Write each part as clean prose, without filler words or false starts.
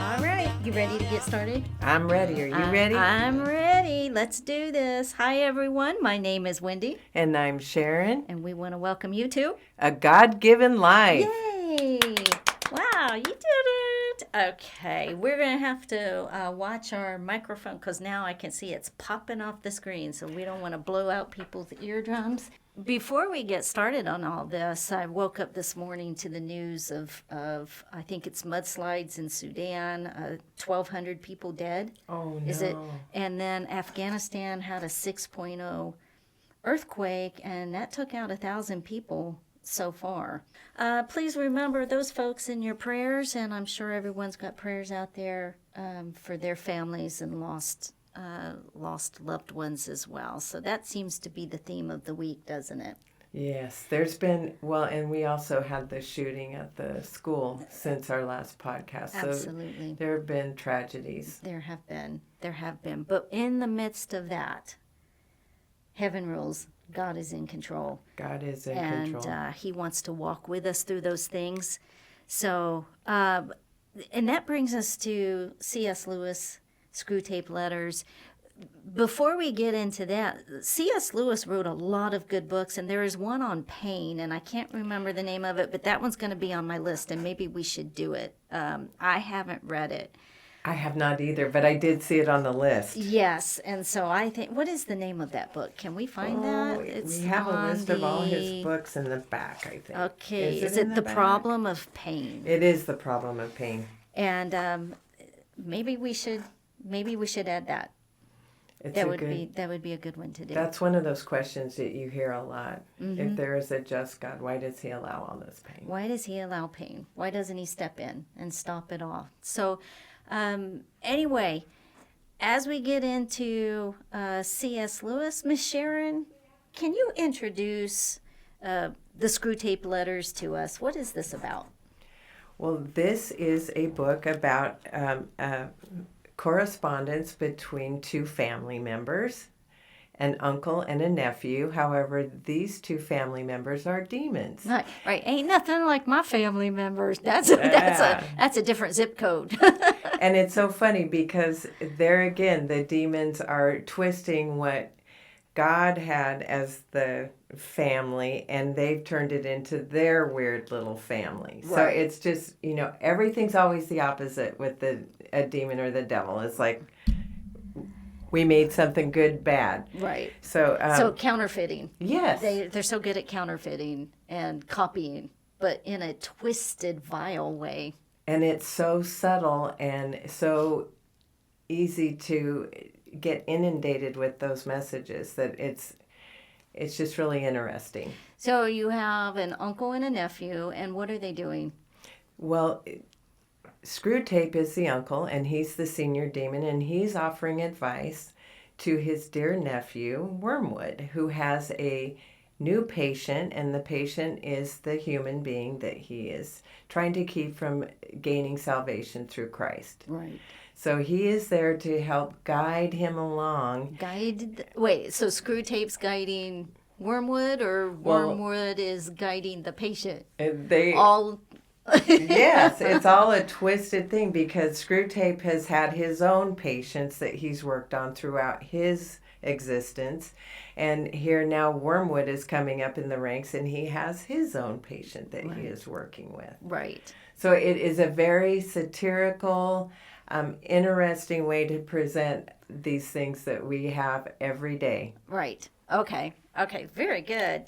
All right, you ready to get started? I'm ready. Are you ready? I'm ready. Let's do this. Hi, everyone. My name is Wendy, And I'm Sharon. and we want to welcome you to A God-given life. Yay! Wow, you did it. Okay, we're going to have to watch our microphone because now I can see it's popping off the screen, so we don't want to blow out people's eardrums. Before we get started on all this, I woke up this morning to the news of I think it's mudslides in Sudan, 1,200 people dead. Oh, no. Is it? And then Afghanistan had a 6.0 earthquake, and that took out 1,000 people so far. Please remember those folks in your prayers, and I'm sure everyone's got prayers out there for their families and lost loved ones as well. So that seems to be the theme of the week, doesn't it? Yes, there's been, well, and we also had the shooting at the school since our last podcast. Absolutely. So there have been tragedies. There have been. But in the midst of that, heaven rules. God is in control. God is in control. And he wants to walk with us through those things. So, and that brings us to C.S. Lewis, Screwtape Letters. Before we get into that, C.S. Lewis wrote a lot of good books, and there is one on pain, and I can't remember the name of it, but that one's going to be on my list, and maybe we should do it. I haven't read it. I have not either, but I did see it on the list. Yes, and so I think, what is the name of that book? Can we find that? We have a list of all his books in the back, I think. Okay, is it The Problem of Pain? It is The Problem of Pain. And maybe we should add that. That would be a good one to do. That's one of those questions that you hear a lot. Mm-hmm. If there is a just God, why does he allow all this pain? Why does he allow pain? Why doesn't he step in and stop it all? So anyway, as we get into C.S. Lewis, Miss Sharon, can you introduce the Screwtape Letters to us? What is this about? Well, this is a book about correspondence between two family members, an uncle and a nephew. However, these two family members are demons. Right. Ain't nothing like my family members. That's a different zip code. And it's so funny because there again, the demons are twisting what God had as the family, and they've turned it into their weird little family. Right. So it's just, everything's always the opposite with a demon or the devil. It's like we made something good bad. Right. So counterfeiting. Yes. They're so good at counterfeiting and copying, but in a twisted, vile way. And it's so subtle and so easy to get inundated with those messages that it's just really interesting. So you have an uncle and a nephew, and what are they doing? Well, Screwtape is the uncle, and he's the senior demon, and he's offering advice to his dear nephew, Wormwood, who has a new patient, and the patient is the human being that he is trying to keep from gaining salvation through Christ. Right. So he is there to help guide him along. So Screwtape's guiding Wormwood, or Wormwood is guiding the patient? Yes, it's all a twisted thing because Screwtape has had his own patients that he's worked on throughout his existence. And here now Wormwood is coming up in the ranks, and he has his own patient that he is working with. Right. So it is a very satirical, interesting way to present these things that we have every day. Right. Okay. Very good.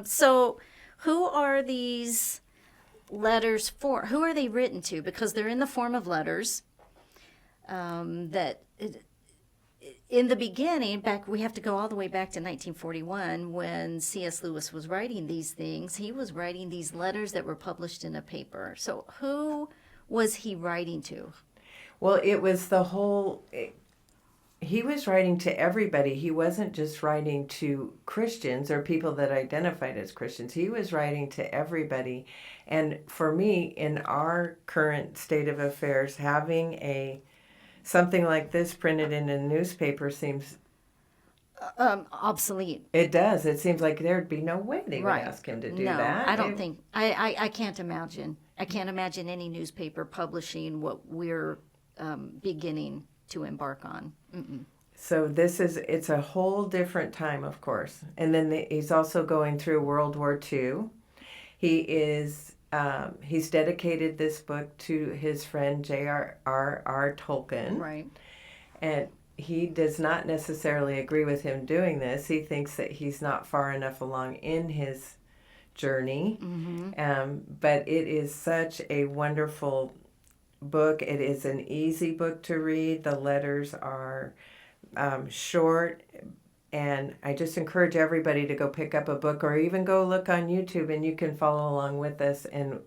So who are these letters for? Who are they written to? Because they're in the form of letters in the beginning, we have to go all the way back to 1941 when C.S. Lewis was writing these things. He was writing these letters that were published in a paper. So who was he writing to? Well, it was he was writing to everybody. He wasn't just writing to Christians or people that identified as Christians. He was writing to everybody. And for me, in our current state of affairs, having something like this printed in a newspaper seems obsolete. It does. It seems like there'd be no way they would ask him to do that. I don't think. I can't imagine. I can't imagine any newspaper publishing what we're beginning to embark on. So it's a whole different time, of course. And then he's also going through World War II. He's dedicated this book to his friend J.R.R. Tolkien. Right. And he does not necessarily agree with him doing this. He thinks that he's not far enough along in his journey. But it is such a wonderful book. It is an easy book to read. The letters are short, and I just encourage everybody to go pick up a book or even go look on YouTube, and you can follow along with us and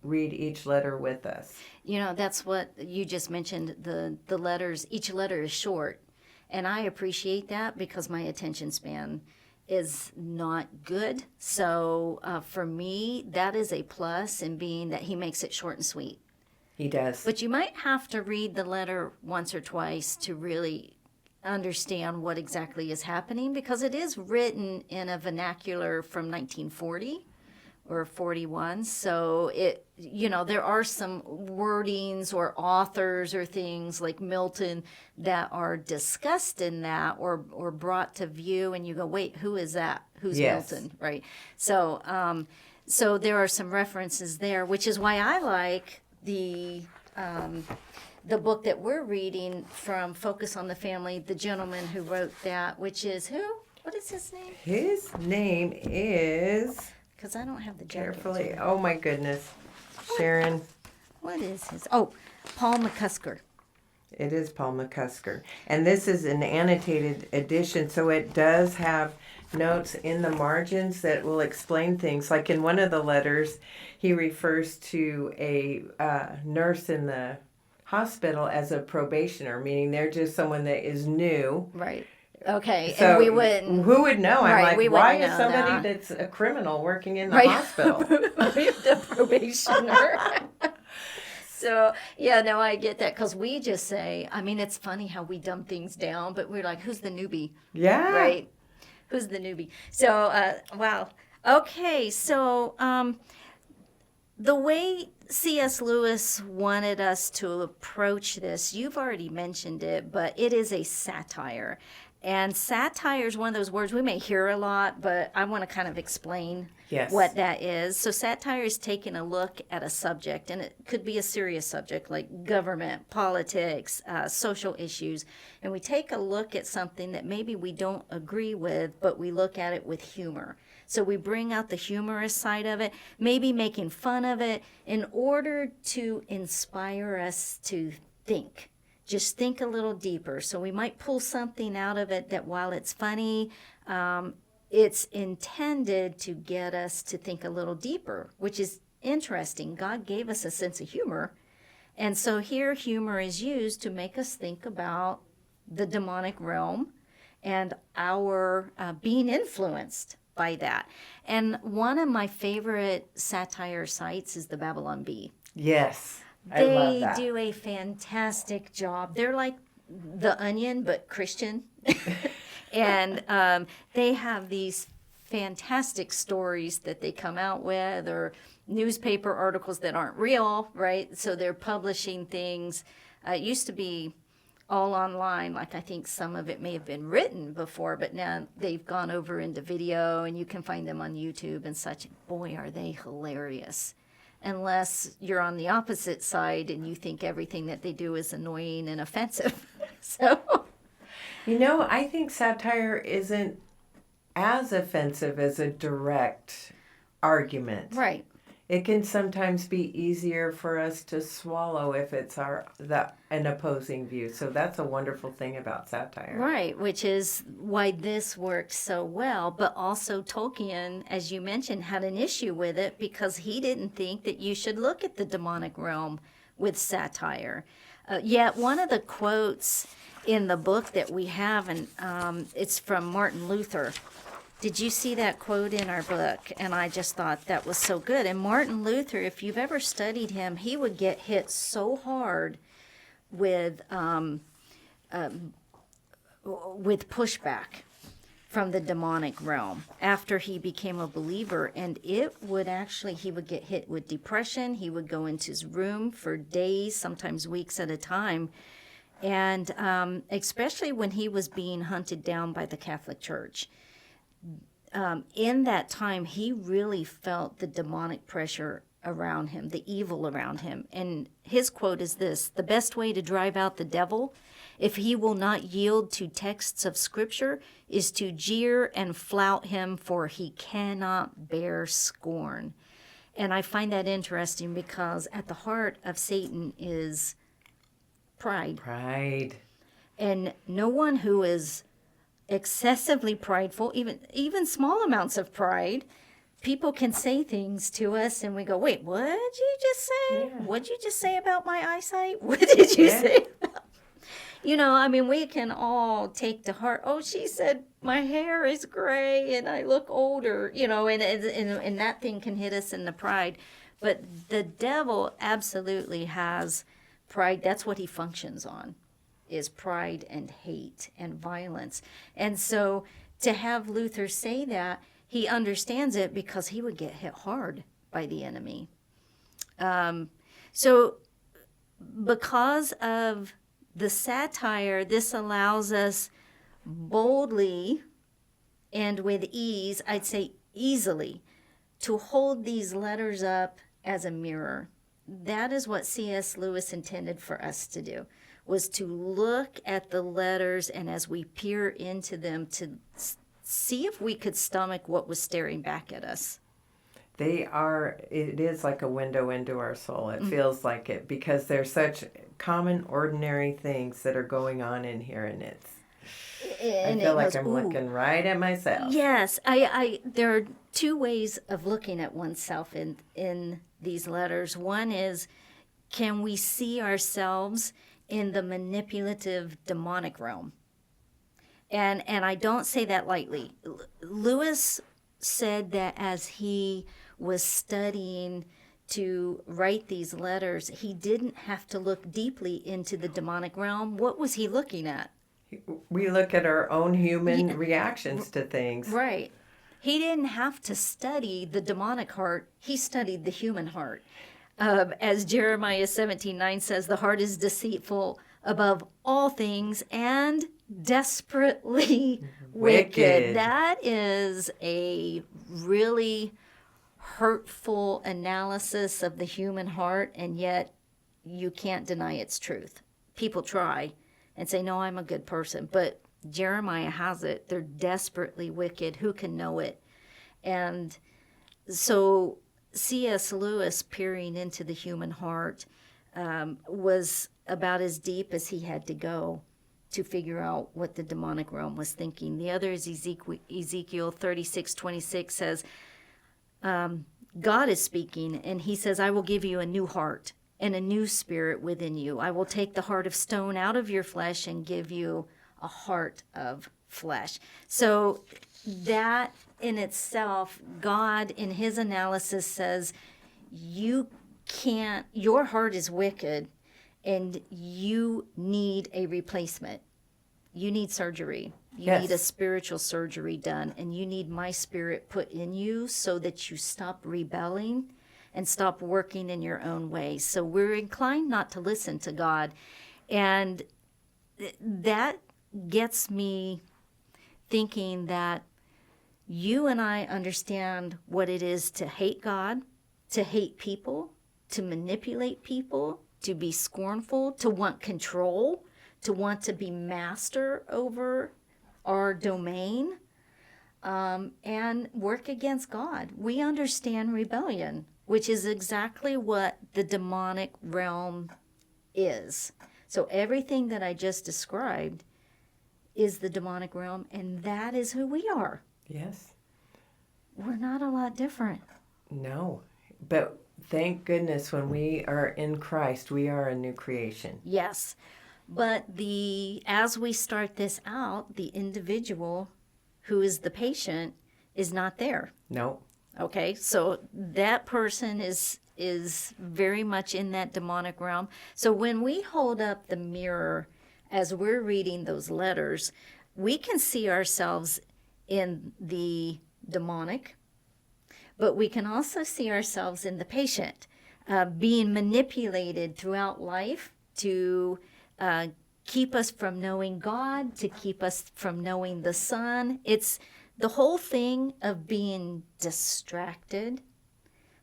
read each letter with us. You know, that's what you just mentioned, the letters. Each letter is short, and I appreciate that because my attention span is not good. So for me, that is a plus in being that he makes it short and sweet. He does. But you might have to read the letter once or twice to really understand what exactly is happening, because it is written in a vernacular from 1940 or 41. So there are some wordings or authors or things like Milton that are discussed in that or brought to view, and you go, wait, who is that? Who's Milton? Right. So there are some references there, which is why I like the book that we're reading from Focus on the Family, the gentleman who wrote that, which is who? What is his name? His name is... Because I don't have the jacket. Carefully. Oh, my goodness. Sharon. What is his? Oh, Paul McCusker. It is Paul McCusker. And this is an annotated edition, so it does have notes in the margins that will explain things. Like in one of the letters, he refers to a nurse in the hospital as a probationer, meaning they're just someone that is new. Right. Okay. So and we wouldn't. Who would know? Right, I'm like, why is somebody that's a criminal working in the hospital? The probationer. So, yeah, no, I get that, because we just say, I mean, it's funny how we dumb things down, but we're like, who's the newbie? Yeah. Right? Who's the newbie? So, wow. Okay, so the way C.S. Lewis wanted us to approach this, you've already mentioned it, but it is a satire. And satire is one of those words we may hear a lot, but I want to kind of explain what that is. So satire is taking a look at a subject, and it could be a serious subject like government, politics, social issues. And we take a look at something that maybe we don't agree with, but we look at it with humor. So we bring out the humorous side of it, maybe making fun of it, in order to inspire us to think. Just think a little deeper. So we might pull something out of it that, while it's funny, it's intended to get us to think a little deeper, which is interesting. God gave us a sense of humor. And so here humor is used to make us think about the demonic realm and our being influenced by that. And one of my favorite satire sites is the Babylon Bee. Yes. I love that. They do a fantastic job. They're like The Onion, but Christian. And they have these fantastic stories that they come out with, or newspaper articles that aren't real, right? So they're publishing things. It used to be all online, like I think some of it may have been written before, but now they've gone over into video, and you can find them on YouTube and such. Boy, are they hilarious. Unless you're on the opposite side and you think everything that they do is annoying and offensive. So, I think satire isn't as offensive as a direct argument. Right. It can sometimes be easier for us to swallow if it's an opposing view. So that's a wonderful thing about satire. Right, which is why this works so well. But also Tolkien, as you mentioned, had an issue with it because he didn't think that you should look at the demonic realm with satire. Yet one of the quotes in the book that we have, and it's from Martin Luther. Did you see that quote in our book? And I just thought that was so good. And Martin Luther, if you've ever studied him, he would get hit so hard with pushback from the demonic realm after he became a believer. And it would actually, he would get hit with depression. He would go into his room for days, sometimes weeks at a time. And especially when he was being hunted down by the Catholic Church. In that time, he really felt the demonic pressure around him, the evil around him. And his quote is this: "The best way to drive out the devil, if he will not yield to texts of Scripture, is to jeer and flout him, for he cannot bear scorn." And I find that interesting because at the heart of Satan is pride. Pride. And no one who is excessively prideful, even small amounts of pride, people can say things to us and we go, wait, what did you just say? Yeah. What did you just say about my eyesight? What did you say? I mean, we can all take to heart, oh, she said my hair is gray and I look older, and that thing can hit us in the pride. But the devil absolutely has pride. That's what he functions on, is pride and hate and violence. And so to have Luther say that, he understands it because he would get hit hard by the enemy. So because of the satire, this allows us boldly and with ease, I'd say easily, to hold these letters up as a mirror. That is what C.S. Lewis intended for us to do, was to look at the letters and as we peer into them to see if we could stomach what was staring back at us. It is like a window into our soul. It feels like it because there's such common, ordinary things that are going on in here, and I feel like I'm looking right at myself. Yes, there are two ways of looking at oneself in these letters. One is, can we see ourselves in the manipulative demonic realm? And I don't say that lightly. Lewis said that as he was studying to write these letters, he didn't have to look deeply into the demonic realm. What was he looking at? We look at our own human reactions to things. Right. He didn't have to study the demonic heart. He studied the human heart. As Jeremiah 17:9 says, the heart is deceitful above all things and desperately wicked. That is a really hurtful analysis of the human heart, and yet you can't deny its truth. People try and say, no, I'm a good person, but Jeremiah has it. They're desperately wicked. Who can know it? And so C.S. Lewis peering into the human heart was about as deep as he had to go to figure out what the demonic realm was thinking. The other is Ezekiel 36:26 says, God is speaking, and he says, I will give you a new heart and a new spirit within you. I will take the heart of stone out of your flesh and give you a heart of flesh. So that in itself, God in his analysis says, your heart is wicked and you need a replacement. You need surgery. You need a spiritual surgery done, and you need my spirit put in you so that you stop rebelling and stop working in your own ways. So we're inclined not to listen to God. And that gets me thinking that you and I understand what it is to hate God, to hate people, to manipulate people, to be scornful, to want control, to want to be master over our domain, and work against God. We understand rebellion, which is exactly what the demonic realm is. So everything that I just described is the demonic realm, and that is who we are. Yes. We're not a lot different. No, but thank goodness when we are in Christ, we are a new creation. Yes. But as we start this out, the individual who is the patient is not there. No. Okay, so that person is very much in that demonic realm. So when we hold up the mirror as we're reading those letters, we can see ourselves in the demonic, but we can also see ourselves in the patient, being manipulated throughout life to keep us from knowing God, to keep us from knowing the Son. It's the whole thing of being distracted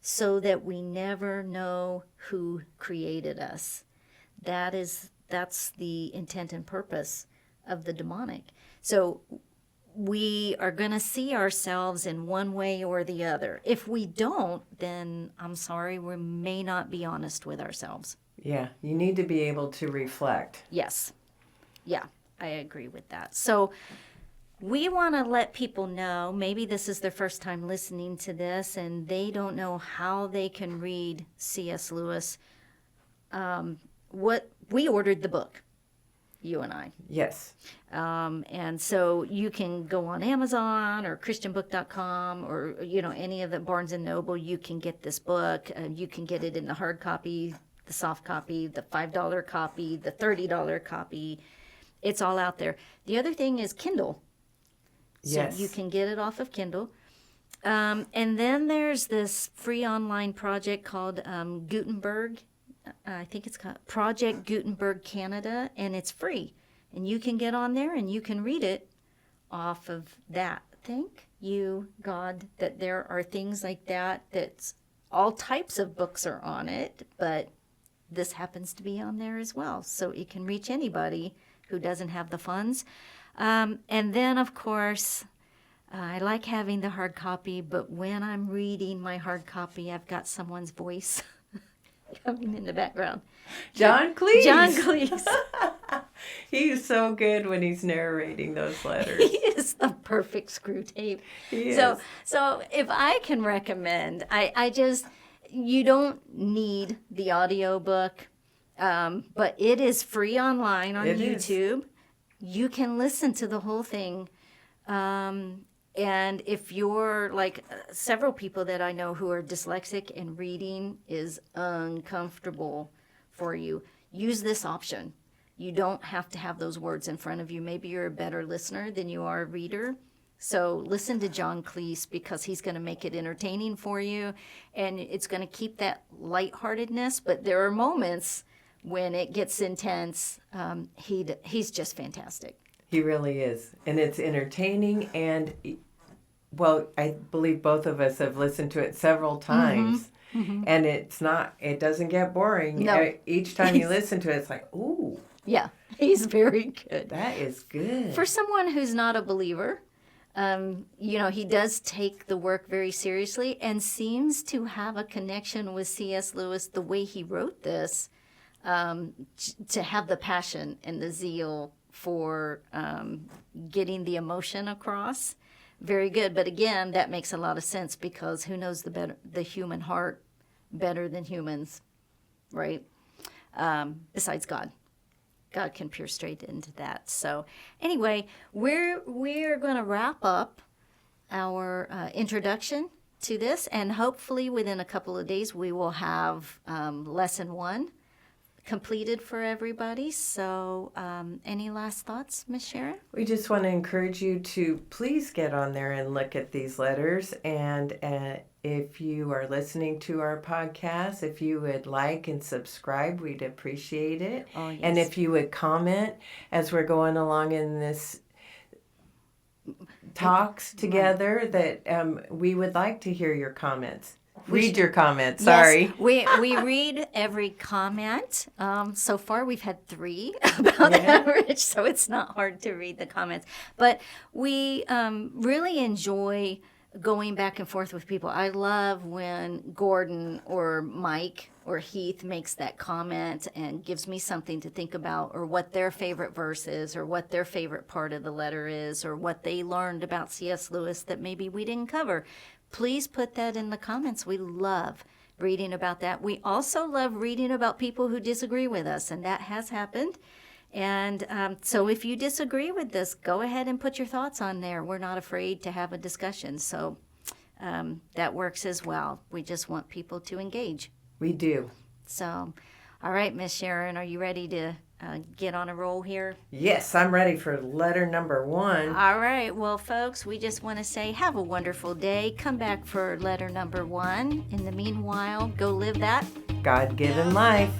so that we never know who created us. That's the intent and purpose of the demonic. So we are going to see ourselves in one way or the other. If we don't, then I'm sorry, we may not be honest with ourselves. Yeah, you need to be able to reflect. Yes. Yeah, I agree with that. So we want to let people know, maybe this is their first time listening to this and they don't know how they can read C.S. Lewis. What we ordered the book, you and I. Yes. And so you can go on Amazon or christianbook.com or, any of the Barnes & Noble. You can get this book. You can get it in the hard copy, the soft copy, the $5 copy, the $30 copy. It's all out there. The other thing is Kindle. So Yes. you can get it off of Kindle. And then there's this free online project called Gutenberg. I think it's called Project Gutenberg Canada, and it's free. And you can get on there and you can read it off of that. Thank you, God, that there are things like that. That's all types of books are on it, but this happens to be on there as well. So it can reach anybody who doesn't have the funds. And then, of course, I like having the hard copy, but when I'm reading my hard copy, I've got someone's voice coming in the background. John Cleese. John Cleese. He's so good when he's narrating those letters. He is the perfect Screwtape. He is. So if I can recommend, you don't need the audio book, but it is free online on YouTube. You can listen to the whole thing. And if you're like several people that I know who are dyslexic and reading is uncomfortable for you, use this option. You don't have to have those words in front of you. Maybe you're a better listener than you are a reader. So listen to John Cleese because he's going to make it entertaining for you. And it's going to keep that lightheartedness. But there are moments when it gets intense. He's just fantastic. He really is. And it's entertaining and, well, I believe both of us have listened to it several times. Mm-hmm. And it doesn't get boring. No. Each time you listen to it, it's like, ooh. Yeah, he's very good. That is good. For someone who's not a believer, he does take the work very seriously and seems to have a connection with C.S. Lewis the way he wrote this, to have the passion and the zeal for getting the emotion across. Very good. But again, that makes a lot of sense because who knows the human heart better than humans, right? Besides God. God can peer straight into that. So anyway, we're going to wrap up our introduction to this, and hopefully within a couple of days we will have lesson 1 completed for everybody. So any last thoughts, Miss Sharon? We just want to encourage you to please get on there and look at these letters. And if you are listening to our podcast, if you would like and subscribe, we'd appreciate it. Oh, yes. And if you would comment as we're going along in this talks together, that we would like to hear your comments. Read your comments. Sorry. Yes, we read every comment. So far, we've had 3 about average, so it's not hard to read the comments. But we really enjoy going back and forth with people. I love when Gordon or Mike or Heath makes that comment and gives me something to think about, or what their favorite verse is, or what their favorite part of the letter is, or what they learned about C.S. Lewis that maybe we didn't cover. Please put that in the comments. We love reading about that. We also love reading about people who disagree with us, and that has happened. And so if you disagree with this, go ahead and put your thoughts on there. We're not afraid to have a discussion. So that works as well. We just want people to engage. We do. So, all right, Miss Sharon, are you ready to get on a roll here? Yes, I'm ready for letter number 1. All right. Well, folks, we just want to say have a wonderful day. Come back for letter number 1. In the meanwhile, go live that God-given life.